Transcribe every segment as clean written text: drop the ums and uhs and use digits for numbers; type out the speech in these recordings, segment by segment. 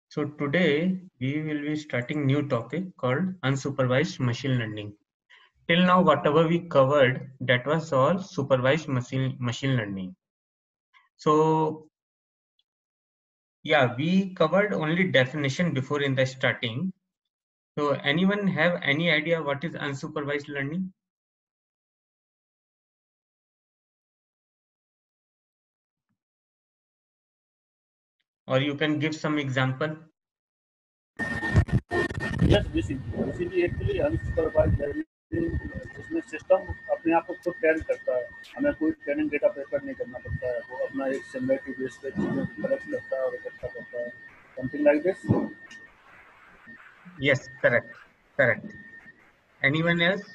So today we will be starting new topic called unsupervised machine learning. Till now, whatever we covered, that was all supervised machine learning. So yeah, we covered only definition before in the starting. So anyone have any idea what is unsupervised learning? Or you can give some example. Yes BCB actually unsupervised learning जिसमें system अपने आप को खुद train करता है, हमें कोई training data prefer नहीं करना पड़ता है, वो अपना एक सिमुलेटिव बेस पे चीज़ें कलेक्ट करता है और इकट्ठा करता है, something like this. Yes, correct, correct. Anyone else?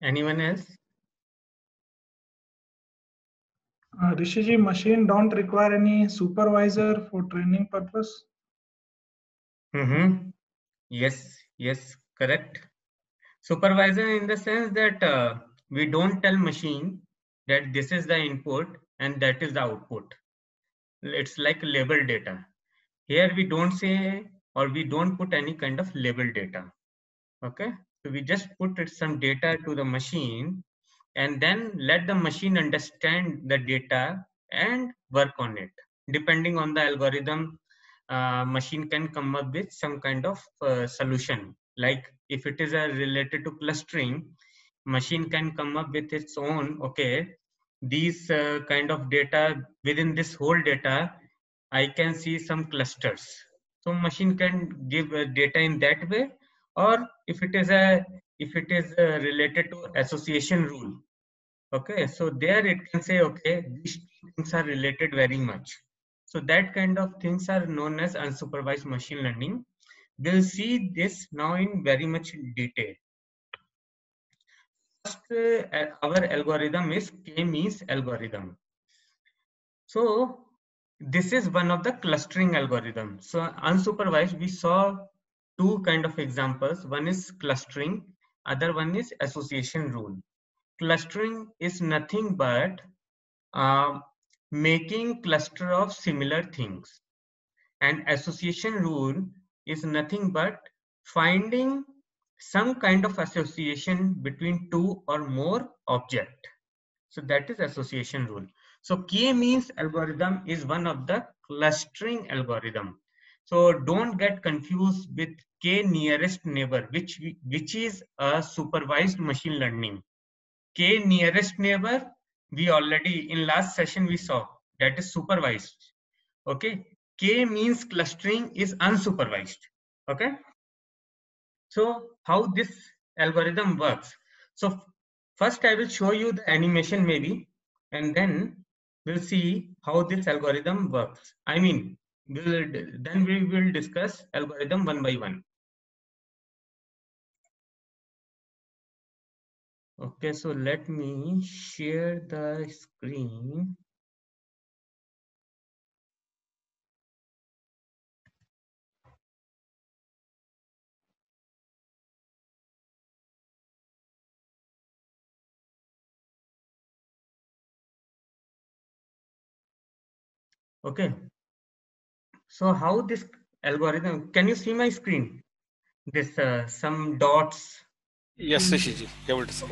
Anyone else? Rishi ji, machine don't require any supervisor for training purpose. Yes, yes, correct. Supervisor in the sense that we don't tell machine that this is the input and that is the output. It's like label data. Here we don't say or we don't put any kind of label data. Okay, so we just put some data to the machine and then let the machine understand the data and work on it. Depending on the algorithm, machine can come up with some kind of solution. Like if it is related to clustering, machine can come up with its own, okay, these kind of data, within this whole data I can see some clusters. So machine can give data in that way, or if it is related to association rule, okay, so there it can say, okay, these two things are related very much. So that kind of things are known as unsupervised machine learning. We'll see this now in very much detail. First, our algorithm is K-means algorithm. So this is one of the clustering algorithms. So unsupervised, we saw two kind of examples. One is clustering, other one is association rule. Clustering is nothing but making cluster of similar things, and association rule is nothing but finding some kind of association between two or more object. So that is association rule. So K-means algorithm is one of the clustering algorithm. So don't get confused with K nearest neighbor, which is a supervised machine learning. K nearest neighbor, we already in last session we saw, that is supervised. Okay, K means clustering is unsupervised. Okay, so how this algorithm works? So first I will show you the animation maybe, and then we'll see how this algorithm works. I mean, then we will discuss algorithm one by one. Okay, so let me share the screen. Okay, so how this algorithm, can you see my screen? This some dots. Yes, Rishi ji, able to see.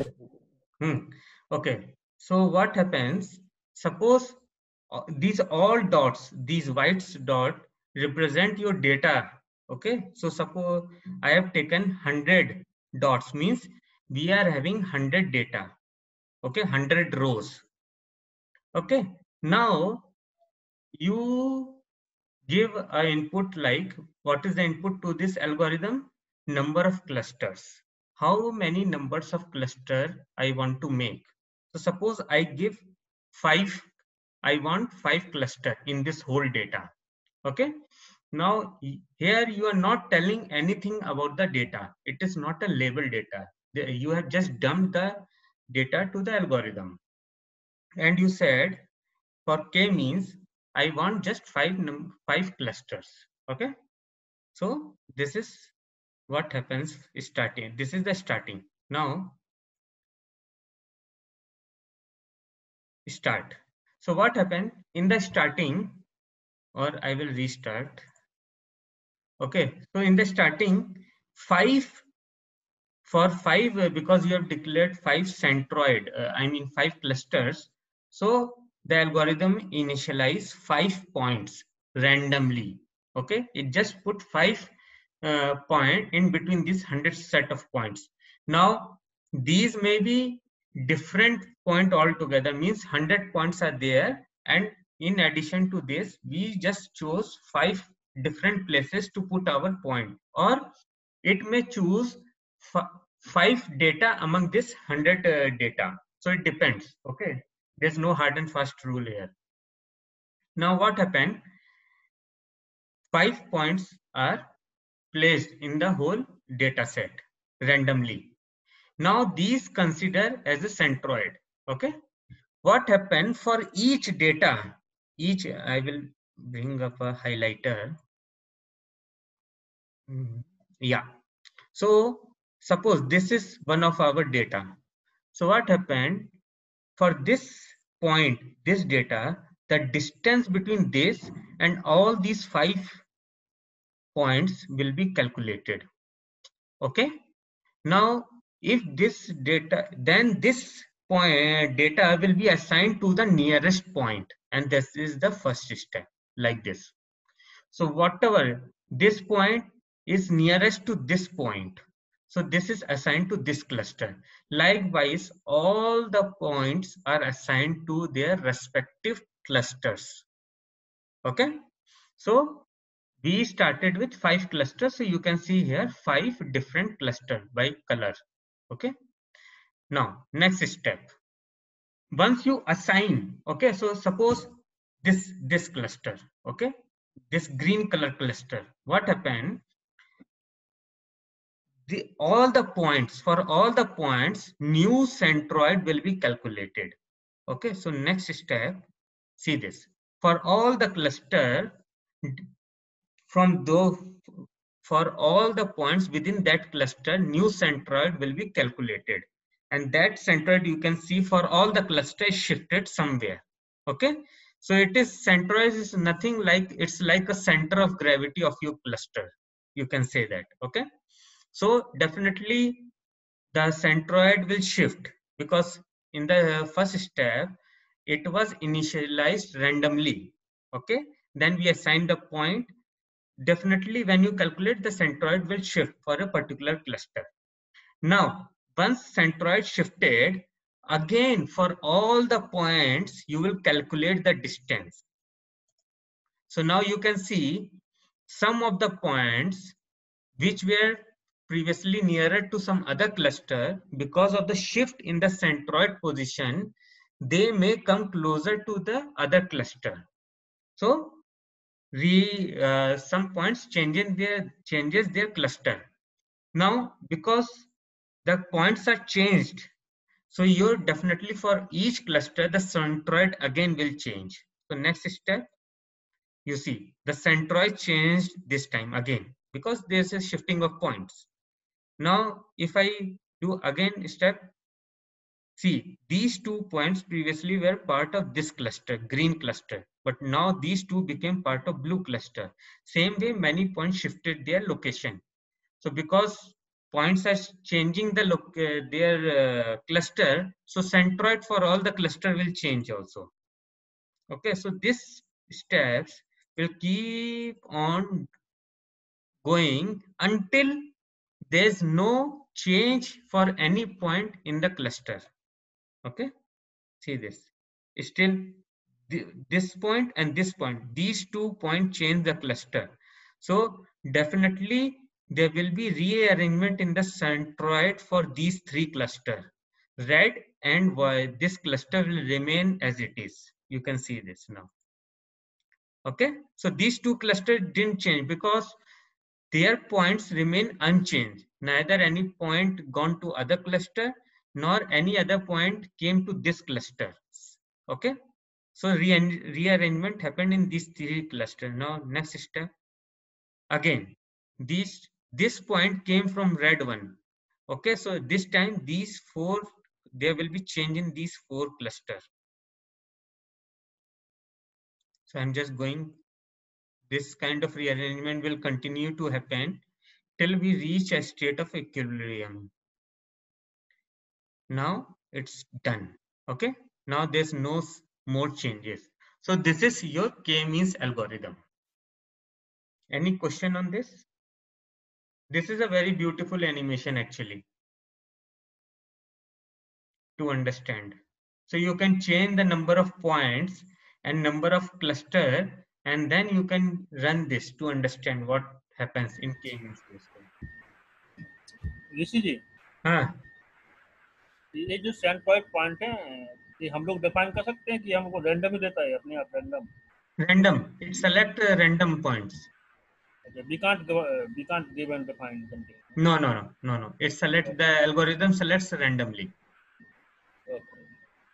Okay, so what happens? Suppose these all dots, these white dot represent your data. Okay, so suppose I have taken 100 dots, means we are having 100 data. Okay, 100 rows. Okay, now you give an input like, what is the input to this algorithm? Number of clusters. How many numbers of cluster I want to make? So suppose I give 5, I want 5 cluster in this whole data. Okay. Now here you are not telling anything about the data. It is not a label data. You have just dumped the data to the algorithm. And you said for K means I want just 5 clusters. Okay. So this is what happens starting. This is the starting. Now start. So what happened in the starting, or I will restart. Okay, so in the starting, 5 for 5 because you have declared 5 centroid, I mean 5 clusters. So the algorithm initialize 5 points randomly. Okay, it just put 5 point in between this 100 set of points. Now these may be different point altogether, means 100 points are there, and in addition to this we just chose 5 different places to put our point, or it may choose 5 data among this 100 data. So it depends. Okay, there's no hard and fast rule here. Now what happened, 5 points are placed in the whole data set randomly. Now these consider as a centroid. Okay, what happened for each data, each, I will bring up a highlighter. Yeah, so suppose this is one of our data. So what happened for this point, this data, the distance between this and all these 5 points will be calculated. Okay, now if this data, then this point data will be assigned to the nearest point, and this is the first step, like this. So whatever this point is nearest to this point, so this is assigned to this cluster. Likewise, all the points are assigned to their respective clusters. Okay, so we started with 5 clusters, so you can see here 5 different clusters by color. Okay, now next step, once you assign, okay, so suppose this cluster, okay, this green color cluster, what happened, all the points, for all the points, new centroid will be calculated. Okay, so next step, see this, for all the cluster, from those, for all the points within that cluster, new centroid will be calculated, and that centroid you can see for all the clusters shifted somewhere. Okay, so it is centroid is nothing like, it's like a center of gravity of your cluster, you can say that. Okay, so definitely the centroid will shift, because in the first step it was initialized randomly. Okay, then we assign the point. Definitely when you calculate, the centroid will shift for a particular cluster. Now once centroid shifted, again for all the points you will calculate the distance. So now you can see some of the points which were previously nearer to some other cluster, because of the shift in the centroid position, they may come closer to the other cluster. So some points changes their cluster. Now because the points are changed, so you're definitely for each cluster the centroid again will change. So next step, you see the centroid changed this time again, because there's a shifting of points. Now if I do again step, see these 2 points previously were part of this cluster, green cluster, but now these 2 became part of blue cluster. Same way many points shifted their location. So because points are changing their cluster, so centroid for all the cluster will change also. Okay, so this steps will keep on going until there's no change for any point in the cluster. Okay, see this, still this point and this point, these 2 points change the cluster. So definitely there will be rearrangement in the centroid for these 3 clusters. Red and white, this cluster will remain as it is. You can see this now. Okay, so these 2 clusters didn't change because their points remain unchanged. Neither any point gone to other cluster nor any other point came to this cluster. Okay, so rearrangement happened in these 3 clusters. Now next step, again this point came from red one. Okay, so this time these four, there will be change in these four clusters. So I'm just going, this kind of rearrangement will continue to happen till we reach a state of equilibrium. Now it's done. Okay, now there's no more changes. So this is your k-means algorithm. Any question on this? This is a very beautiful animation actually to understand. So you can change the number of points and number of cluster, and then you can run this to understand what happens in k-means system. ऋषि जी, हाँ, ये जो centroid point है, ये हम लोग define कर सकते हैं कि हमको रैंडम ही देता है अपने आप random? random, it select random points. Okay, we can't give and define something. No. It selects, the algorithm selects randomly.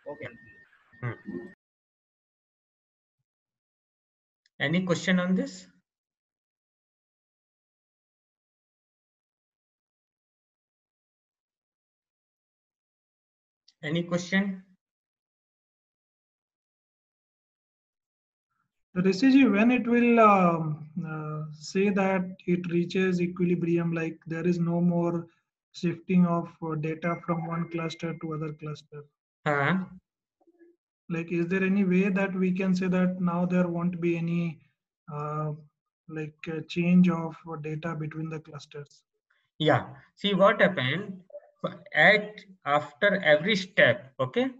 Okay. Any question on this? Any question? Rishi, when it will say that it reaches equilibrium, like there is no more shifting of data from one cluster to other cluster. Like, is there any way that we can say that now there won't be any change of data between the clusters? Yeah. See what happened after every step. Okay.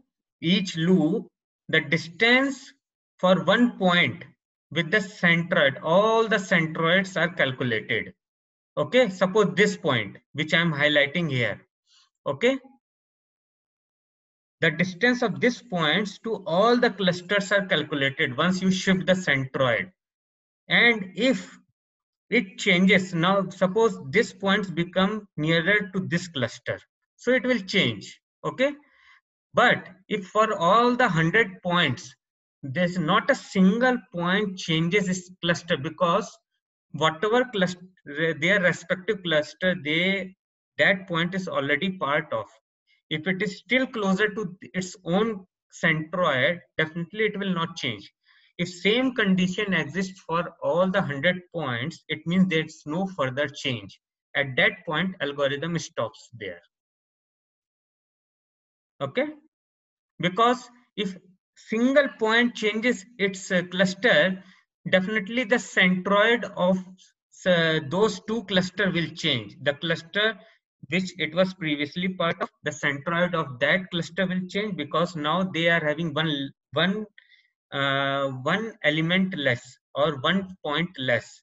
Each loop, the distance for one point with the centroid, all the centroids are calculated. Okay. Suppose this point, which I am highlighting here. Okay. The distance of these points to all the clusters are calculated once you shift the centroid. And if it changes, now suppose this points become nearer to this cluster, so it will change. Okay. But if for all the 100 points, there's not a single point changes this cluster, because whatever cluster, their respective cluster, that point is already part of. If it is still closer to its own centroid, definitely it will not change. If same condition exists for all the 100 points, it means there's no further change. At that point, algorithm stops there. Okay? Because if single point changes its cluster, definitely the centroid of those two cluster will change. The cluster which it was previously part of, the centroid of that cluster will change, because now they are having one element less or 1 point less,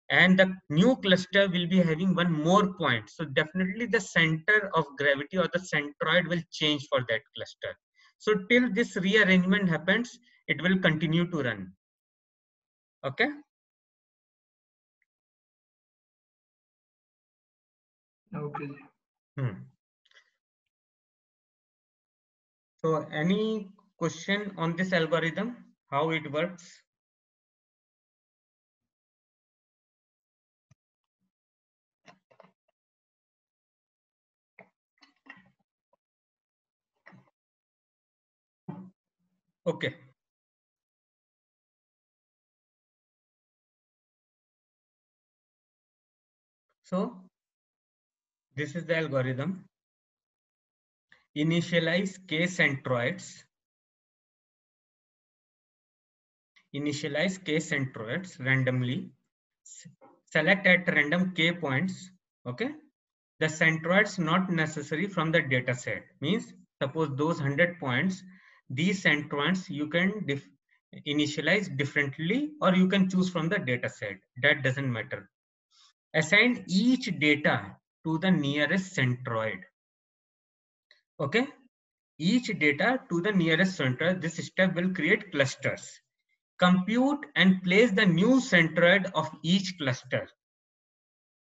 and the new cluster will be having one more point. So definitely the center of gravity or the centroid will change for that cluster. So till this rearrangement happens, it will continue to run. Okay. Okay. So any question on this algorithm, how it works? Okay. So this is the algorithm. Initialize k centroids. Initialize k centroids randomly. Select at random k points. Okay. The centroids not necessary from the data set. Means suppose those 100 points, these centroids you can initialize differently, or you can choose from the data set. That doesn't matter. Assign each data to the nearest centroid. Okay. Each data to the nearest centroid. This step will create clusters. Compute and place the new centroid of each cluster.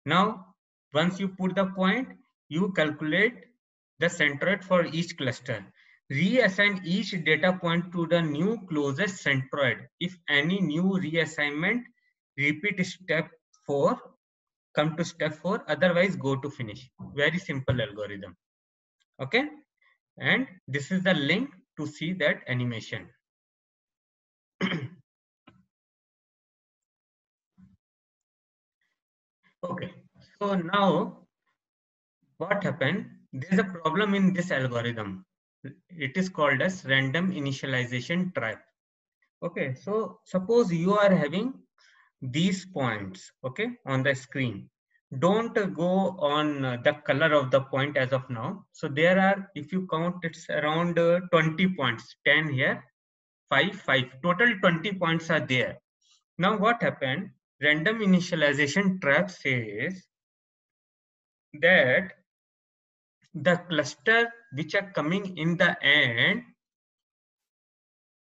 Now, once you put the point, you calculate the centroid for each cluster. Reassign each data point to the new closest centroid. If any new reassignment, repeat step 4 come to step 4, otherwise go to finish. Very simple algorithm. Okay, and this is the link to see that animation. Okay, so now what happened? There's a problem in this algorithm. It is called as random initialization trap. Okay, so suppose you are having these points, okay, on the screen. Don't go on the color of the point as of now. So there are, if you count, it's around 20 points, 10 here, 5, 5, total 20 points are there. Now what happened? Random initialization trap says that the cluster which are coming in the end,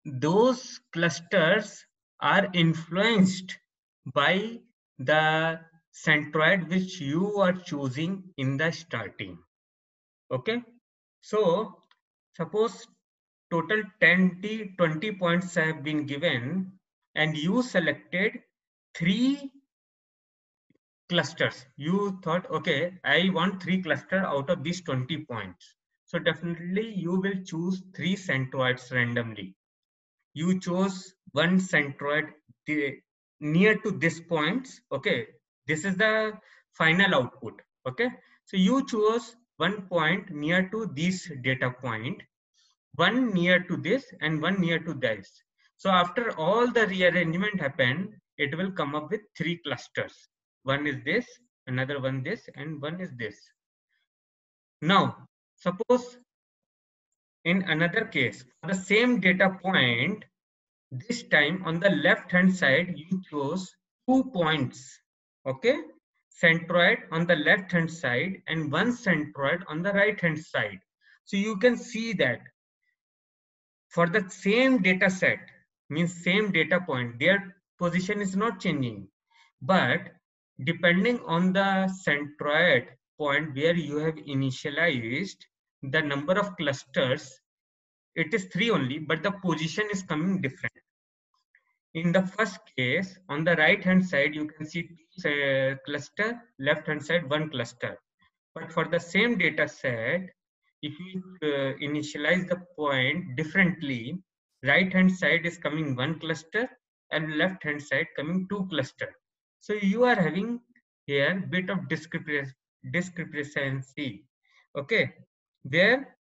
those clusters are influenced by the centroid which you are choosing in the starting. Okay, so suppose total 20 points have been given and you selected 3 clusters. You thought, okay, I want 3 clusters out of these 20 points. So definitely you will choose 3 centroids randomly. You chose one centroid near to this points. Okay, this is the final output. Okay, so you chose one point near to this data point, one near to this and one near to this. So after all the rearrangement happened, it will come up with 3 clusters. One is this, another one this, and one is this. Now suppose in another case, for the same data point, this time on the left hand side you chose 2 points, okay, centroid on the left hand side and one centroid on the right hand side. So you can see that for the same data set, means same data point, their position is not changing, but depending on the centroid point where you have initialized the number of clusters, it is 3 only, but the position is coming different. In the first case, on the right hand side, you can see cluster, left hand side, one cluster. But for the same data set, if you initialize the point differently, right hand side is coming one cluster and left hand side coming 2 cluster. So you are having here bit of discrepancy, okay, where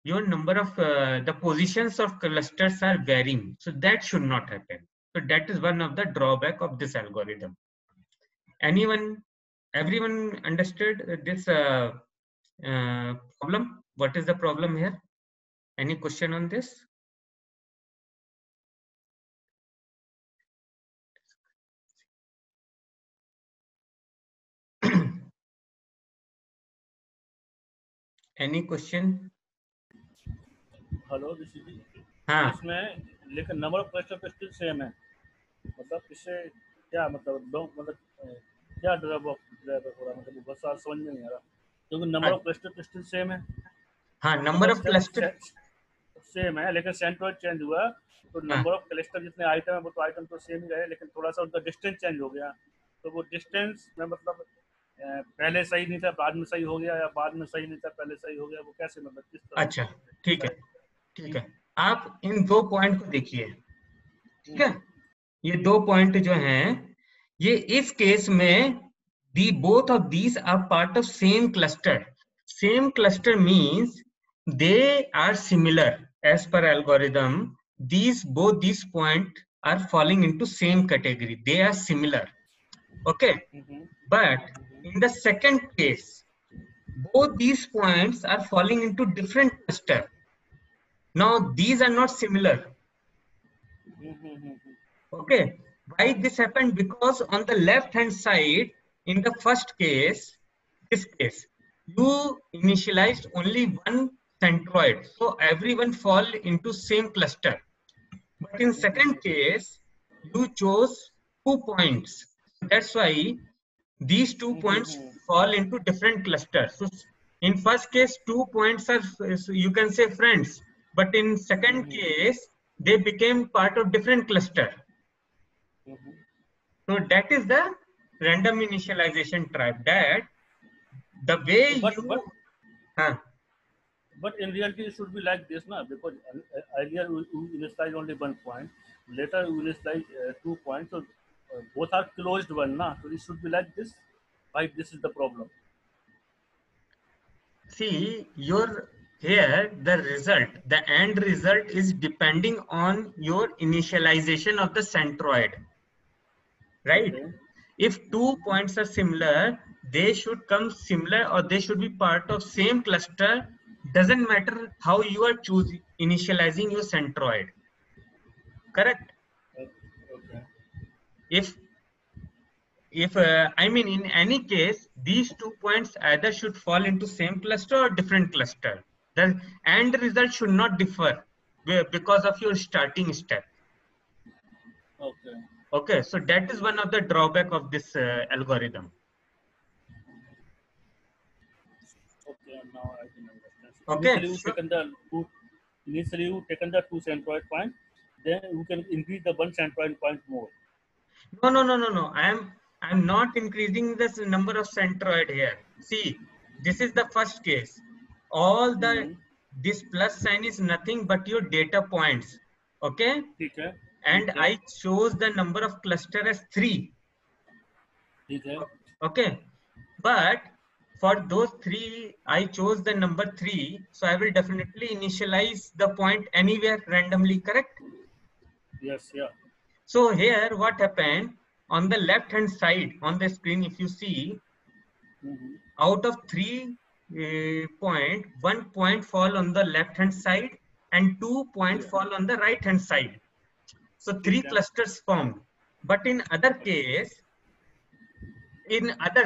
your number of the positions of clusters are varying. So that should not happen. So that is one of the drawback of this algorithm. Everyone understood this problem? What is the problem here? Any question on this? Any question? Hello Rishi ji, हाँ, इसमें लेकिन number of cluster still same है, मतलब इससे क्या मतलब मतलब क्या ड्राइवर हो रहा, मतलब बहुत सारा समझ में नहीं आ रहा, क्योंकि number of cluster still same है। हाँ, नंबर ऑफ क्लस्टर सेम है, लेकिन सेंट्रोइड चेंज हुआ तो नंबर ऑफ क्लस्टर जितने आइटम है वो तो आइटम तो सेम ही रहे, लेकिन थोड़ा सा उनका डिस्टेंस चेंज हो गया। तो वो डिस्टेंस में मतलब पहले सही नहीं था बाद में सही हो गया, या बाद में सही नहीं था पहले सही हो गया, वो कैसे, मतलब किस तरह? अच्छा, ठीक है, ठीक है। आप इन 2 पॉइंट को देखिए, ठीक है। ये 2 पॉइंट जो हैं, ये इस केस में both of these are part of same cluster. Same cluster means they are similar as per algorithm. Both these points are falling into same category. They are similar. Okay. But in the second case, both these points are falling into different cluster. Now these are not similar. Okay. Why this happened? Because on the left hand side, in the first case, this case, you initialized only one centroid, so everyone fall into same cluster. But in second case, you chose 2 points. That's why these 2 points fall into different clusters. So in first case, 2 points are, you can say, friends, but in second case, they became part of different cluster. So that is the random initialization trap, that the way But you huh, but in reality it should be like this, na? Because earlier we initialize only 1 point, later we initialize 2 points, so both are closed one, na? So it should be like this. Why this is the problem? see your here the result, the end result is depending on your initialization of the centroid, right? Okay. If 2 points are similar, they should come similar or they should be part of same cluster. Doesn't matter how you are choosing initializing your centroid, correct? Okay. If I mean, in any case, these 2 points either should fall into same cluster or different cluster. The end result should not differ because of your starting step. Okay. Okay, so that is one of the drawback of this algorithm. Okay. Now I can understand. So Okay, initially you taken the two centroid point, then you can increase the one centroid point more. no. I'm not increasing this number of centroid here. See, this is the first case. All the Mm-hmm. this plus sign is nothing but your data points. Okay, ठीक है. and I chose the number of cluster as 3. ठीक है. Okay, but for those 3, I chose the number 3, so I will definitely initialize the point anywhere randomly, correct? Yes. Yeah. So here what happened, on the left hand side on the screen, if you see, Mm-hmm. out of 3 point, 1 point fall on the left hand side and 2 point Yeah. fall on the right hand side. So 3 Okay. clusters formed. But in other case,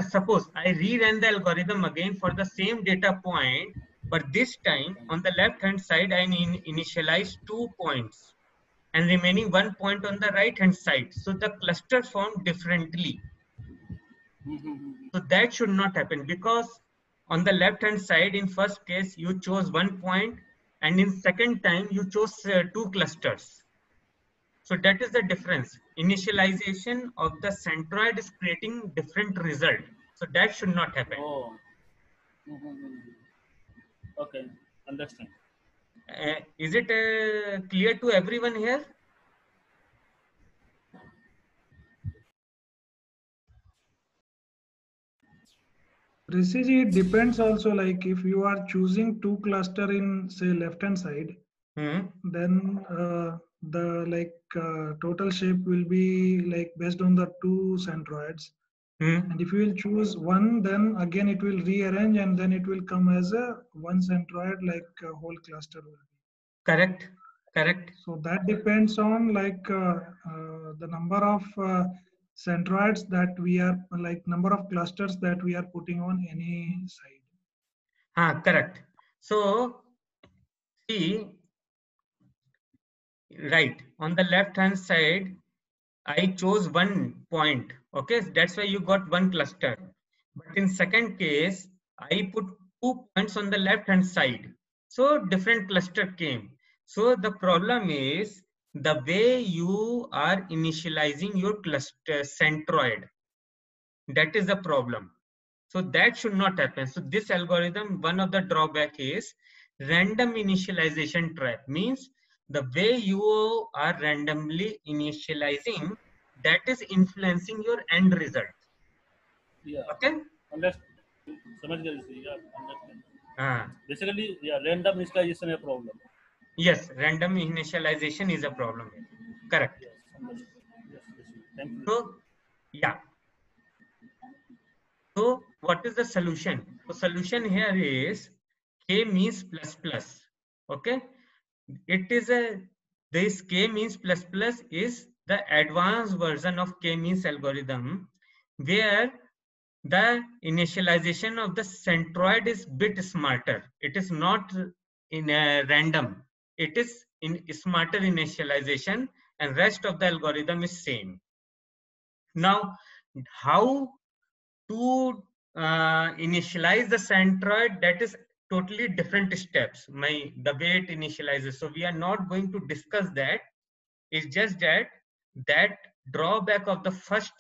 suppose I reran the algorithm again for the same data point, but this time on the left hand side I initialize 2 points and remaining 1 point on the right hand side. So the cluster formed differently. Mm-hmm. So that should not happen, because on the left hand side in first case you chose 1 point and in second time you chose 2 clusters. So that is the difference. Initialization of the centroid is creating different result. So that should not happen. Oh. Mm-hmm. Okay. Understand. Is it clear to everyone here? Rishi ji, it depends also, like if you are choosing two cluster in say left hand side, then the total shape will be like based on the two centroids. And if you will choose one, then again it will rearrange and then it will come as a one centroid, like a whole cluster will be. Correct. Correct. So that depends on like the number of centroids that we are, like number of clusters that we are putting on any side. Correct. So see, right, on the left hand side I chose 1 point. Okay, that's why you got 1 cluster. But in second case I put 2 points on the left hand side, so different cluster came. So the problem is the way you are initializing your cluster centroid. That is the problem. So that should not happen. So this algorithm, one of the drawback is random initialization trap. Means the way you are randomly initializing, that is influencing your end result. Yeah. Okay. Understand. समझ गए इसे. Yeah. Understand. Basically, yeah, random initialization is a problem. Yes, random initialization is a problem. Correct. Yes. Understood. Yes. Thank you. So yeah. So what is the solution? The solution here is k means plus plus. Okay. It is this k means plus plus is the advanced version of k means algorithm, where the initialization of the centroid is bit smarter. It is not in a random. It is in smarter initialization, and rest of the algorithm is same. Now, how to initialize the centroid, that is totally different steps. The way it initializes. So we are not going to discuss that. It's just that drawback of the first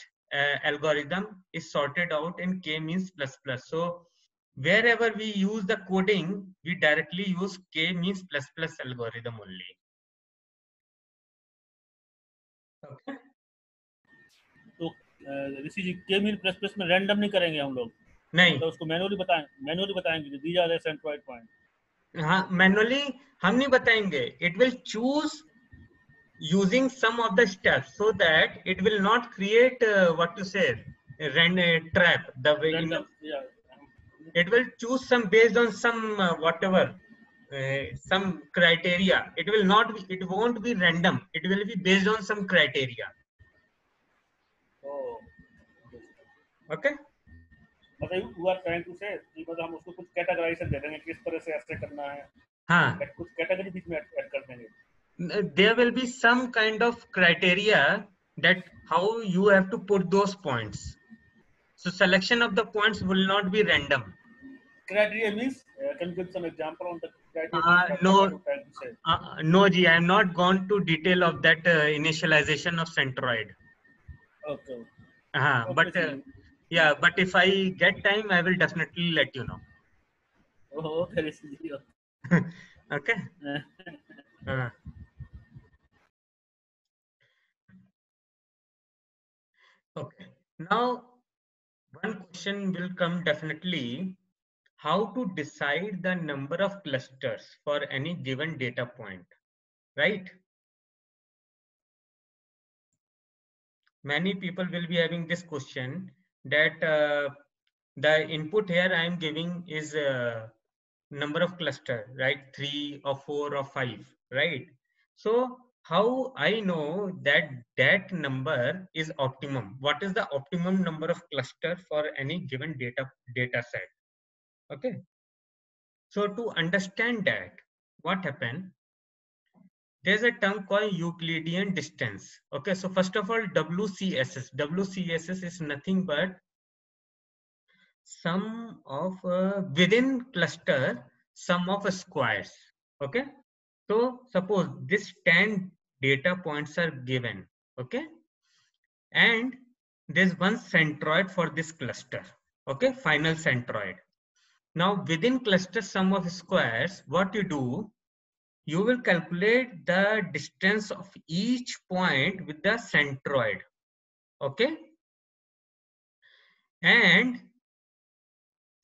algorithm is sorted out in k means plus plus. So wherever we use the coding, we directly use k means plus plus algorithm only. Okay. तो Rishi ji K mean plus plus में random नहीं करेंगे हम लोग, नहीं, मतलब उसको manually बताएंगे these are the centroid point. हाँ, मैनुअली हम नहीं बताएंगे. It will choose using some of the steps so that it will not create what you say trap. The way Random, yeah. it will choose some based on some whatever some criteria. It will not be, it won't be random. It will be based on some criteria. Oh. Okay. मतलब you are trying to say कि मतलब हम उसको कुछ categorisation दे देंगे किस तरह से ऐसे करना है. हाँ. कुछ कैटेगरी बीच में ऐड कर देंगे. There will be some kind of criteria that how you have to put those points. So selection of the points will not be random. Criteria means can you give some example on the criteria? No, Ji, I am not gone to detail of that initialization of centroid. Okay. But yeah, but if I get time, I will definitely let you know. Oh, okay. Okay. Okay. Now, one question will come definitely: how to decide the number of clusters for any given data point, right? Many people will be having this question that the input here I am giving is number of cluster, right? 3 or 4 or 5, right? So how I know that that number is optimum? What is the optimum number of cluster for any given data set? Okay. So to understand that, what happened? There's a term called Euclidean distance. Okay, so first of all, WCSS. WCSS is nothing but sum of within cluster sum of squares. Okay, so suppose this 10 data points are given. Okay, and there's one centroid for this cluster. Okay, final centroid. Now within cluster sum of squares, what you do? You will calculate the distance of each point with the centroid. Okay, and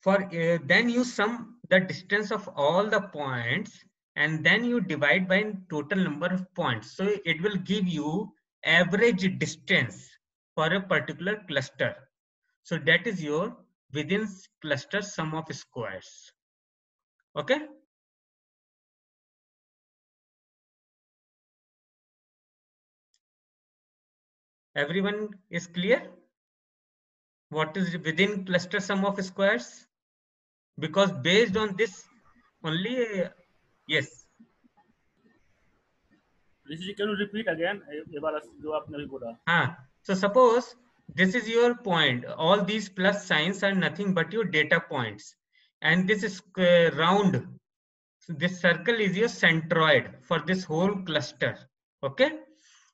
for then you sum the distance of all the points and then you divide by total number of points. So it will give you average distance for a particular cluster. So that is your within cluster sum of squares. Okay. Everyone is clear? What is within cluster sum of squares? Because based on this only, yes. Rishi, can you repeat again? So suppose this is your point. All these plus signs are nothing but your data points, and this is round. So this circle is your centroid for this whole cluster. Okay.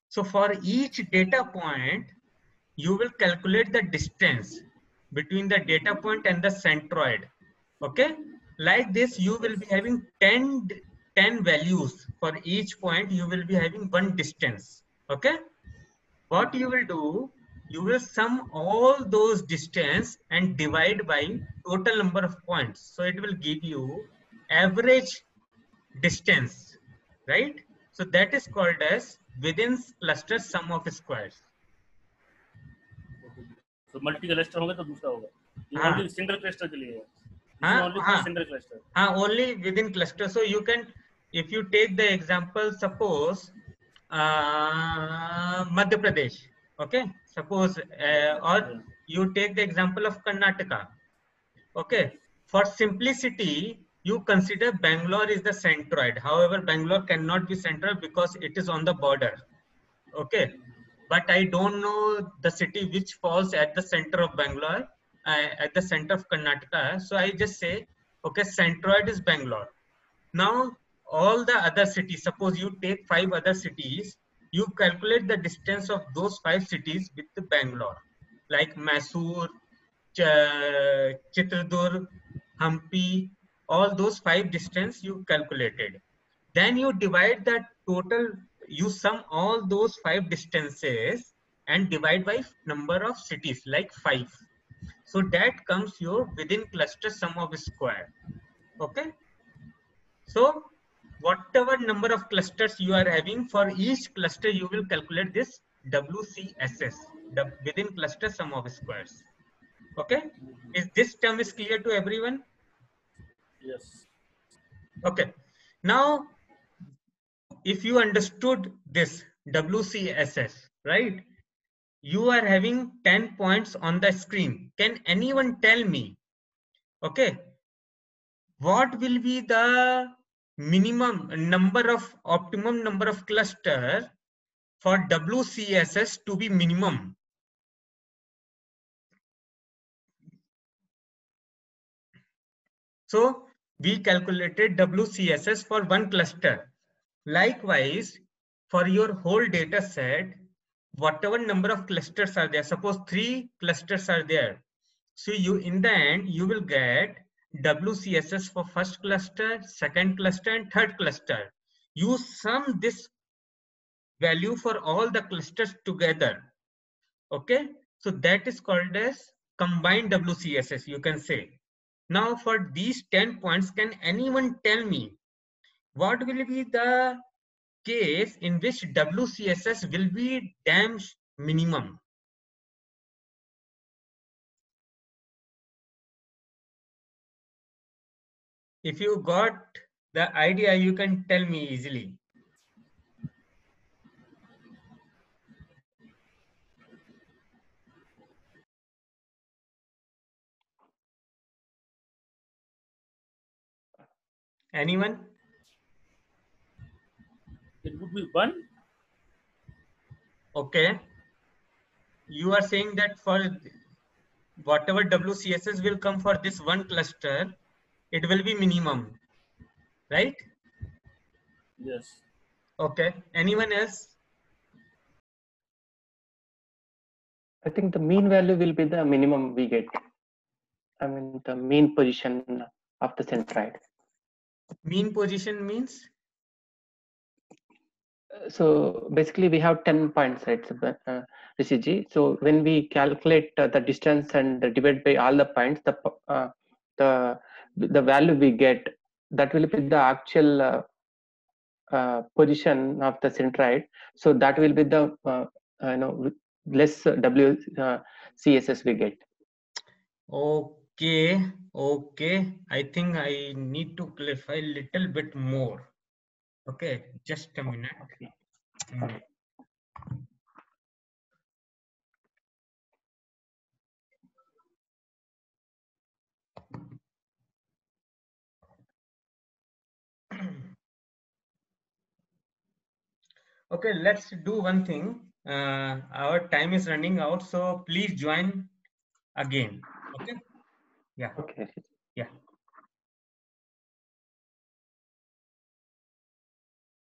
So for each data point, you will calculate the distance between the data point and the centroid. Okay, like this you will be having 10 values for each point. You will be having one distance. Okay, what you will do, you will sum all those distance and divide by total number of points, so it will give you average distance, right? So that is called as within cluster sum of squares. So multi cluster होगा तो दूसरा होगा. ये only single cluster के लिए है. Only for single cluster. Only within cluster. So you can, if you take the example, suppose Madhya Pradesh. Okay, suppose or you take the example of Karnataka. Okay, for simplicity, you consider Bangalore is the centroid. However, Bangalore cannot be centroid because it is on the border. Okay, but I don't know the city which falls at the center of Bangalore, at the center of Karnataka. So I just say, okay, centroid is Bangalore. Now, all the other cities, suppose you take 5 other cities, you calculate the distance of those 5 cities with the Bangalore. like Mysore, Chitradurg, Hampi, all those 5 distance you calculated. Then you divide the total, you sum all those 5 distances and divide by number of cities, like 5. So that comes your within cluster sum of square. Okay. So whatever number of clusters you are having, for each cluster you will calculate this WCSS, the within cluster sum of squares. Okay. Is this term is clear to everyone? Yes. Okay. Now, if you understood this WCSS, right? You are having 10 points on the screen. Can anyone tell me, okay, what will be the optimum number of cluster for WCSS to be minimum? So we calculated WCSS for one cluster. Likewise, for your whole data set, whatever number of clusters are there, suppose 3 clusters are there. So you, in the end, you will get WCSS for first cluster, second cluster, and third cluster. You sum this value for all the clusters together. Okay, so that is called as combined WCSS, you can say. Now for these 10 points, can anyone tell me what will be the case in which WCSS will be damn minimum? If you got the idea, you can tell me easily. Anyone? It would be 1. Okay. You are saying that for whatever WCSS will come for this one cluster, it will be minimum, right? Yes. Okay. Anyone else? I think the mean value will be the minimum we get. I mean, the mean position of the centroid. Mean position means? So basically we have 10 points, right, Rishiji? So when we calculate the distance and divide by all the points, the value we get, that will be the actual position of the centroid. So that will be the less WCSS we get. Okay. Okay. I think I need to clarify a little bit more. Okay. Just a minute. Okay. Okay. Okay, let's do one thing. Our time is running out, so please join again. Okay. Yeah. Okay.